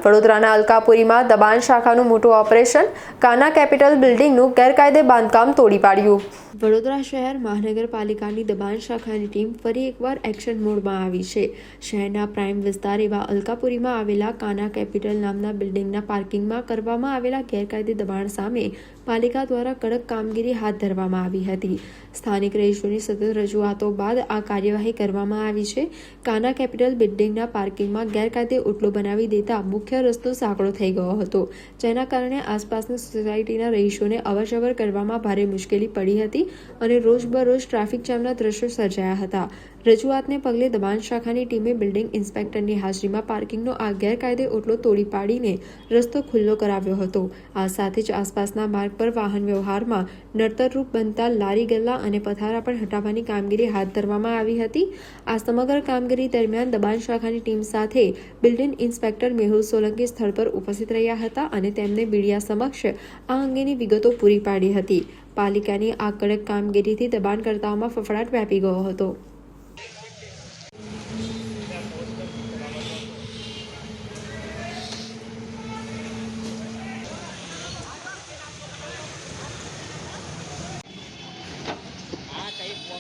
વડોદરાના અલકાપુરીમાં દબાણ શાખાનું મોટું ઓપરેશન, કાના કેપિટલ બિલ્ડિંગનું ગેરકાયદે બાંધકામ તોડી પાડ્યું। વડોદરા શહેર મહાનગરપાલિકાની દબાણ શાખાની ટીમ ફરી એકવાર એક્શન મોડમાં આવી છે। શહેરના પ્રાઇમ વિસ્તાર એવા અલકાપુરીમાં આવેલા કાના કેપિટલ નામના બિલ્ડિંગના પાર્કિંગમાં કરવામાં આવેલા ગેરકાયદે દબાણ સામે પાલિકા દ્વારા કડક કામગીરી હાથ ધરવામાં આવી હતી। સ્થાનિક રહીશોની સતત રજૂઆતો બાદ આ કાર્યવાહી કરવામાં આવી છે। કાના કેપિટલ બિલ્ડિંગના પાર્કિંગમાં ગેરકાયદે ઓટલો બનાવી દેતા મુખ્ય રસ્તો સાંકડો થઈ ગયો હતો, જેના કારણે આસપાસની સોસાયટીના રહીશોને અવરજવર કરવામાં ભારે મુશ્કેલી પડી હતી અને રોજબરોજ ટ્રાફિક જામના દ્રશ્યો સર્જાયા હતા। રજૂઆતને પગલે દબાણ શાખાની ટીમે બિલ્ડિંગ ઇન્સ્પેક્ટરની હાજરીમાં પાર્કિંગનો આ ગેરકાયદે ઓટલો તોડી પાડીને રસ્તો ખુલ્લો કરાવ્યો હતો। આ સાથે જ આસપાસના માર્ગ પર વાહન વ્યવહારમાં નડતરરૂપ બનતા લારી ગલ્લા અને પથારા પણ હટાવવાની કામગીરી હાથ ધરવામાં આવી હતી। આ સમગ્ર કામગીરી દરમિયાન દબાણ શાખાની ટીમ સાથે બિલ્ડિંગ ઇન્સ્પેક્ટર મેહુલ સોલંકી સ્થળ પર ઉપસ્થિત રહ્યા હતા અને તેમને મીડિયા સમક્ષ આ અંગેની વિગતો પૂરી પાડી હતી। પાલિકાની આ કડક કામગીરીથી દબાણકર્તાઓમાં ફફડાટ વ્યાપી ગયો હતો।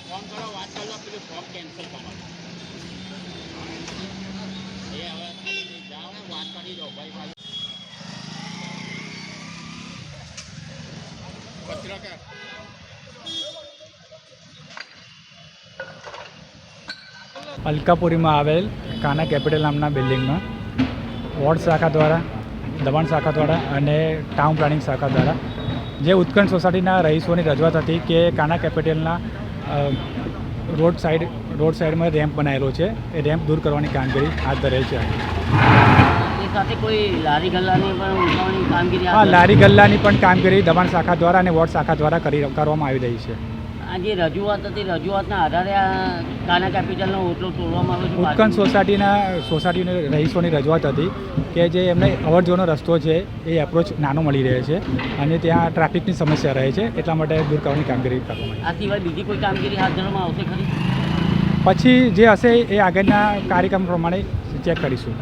ફોન કરો, વાત કરી લો, પેલું ફોર્મ કેન્સલ કરવાનું એ હવે ખાલી જાઓ ને વાત કરી દો ભાઈ। પત્રકાર અલકાપુરીમાં આવેલ કાના કેપિટલ નામના બિલ્ડિંગમાં વોર્ડ શાખા દ્વારા, દબાણ શાખા દ્વારા અને ટાઉન પ્લાનિંગ શાખા દ્વારા જે ઉત્કર્ષ સોસાયટીના રહીશોની રજૂઆત હતી કે કાના કેપિટલના રોડ સાઈડમાં રેમ્પ બનાવેલો છે, એ રેમ્પ દૂર કરવાની કામગીરી હાથ ધરેલ છે। સાથે કોઈ લારી ગલ્લાની પણ ઉઠાવવાની કામગીરી? હા, લારી ગલ્લાની પણ કામગીરી દબાણ શાખા દ્વારા અને વોર્ડ શાખા દ્વારા કરવામાં આવી રહી છે। આ જે રજૂઆત હતી, રજૂઆતના આધારે આ કાના કેપિટલનો ઓટલો તોડવામાં આવ્યો છે। ઉત્કર્ષ સોસાયટીની રહીશોની રજૂઆત હતી કે જે એમને અવરજવરનો રસ્તો છે એ એપ્રોચ નાનો મળી રહે છે અને ત્યાં ટ્રાફિકની સમસ્યા રહે છે, એટલા માટે દૂર કરવાની કામગીરી કરવામાં આ સિવાય બીજી કોઈ કામગીરી હાથ ધરવામાં આવશે ખરી? પછી જે હશે એ આગળના કાર્યક્રમ પ્રમાણે ચેક કરીશું।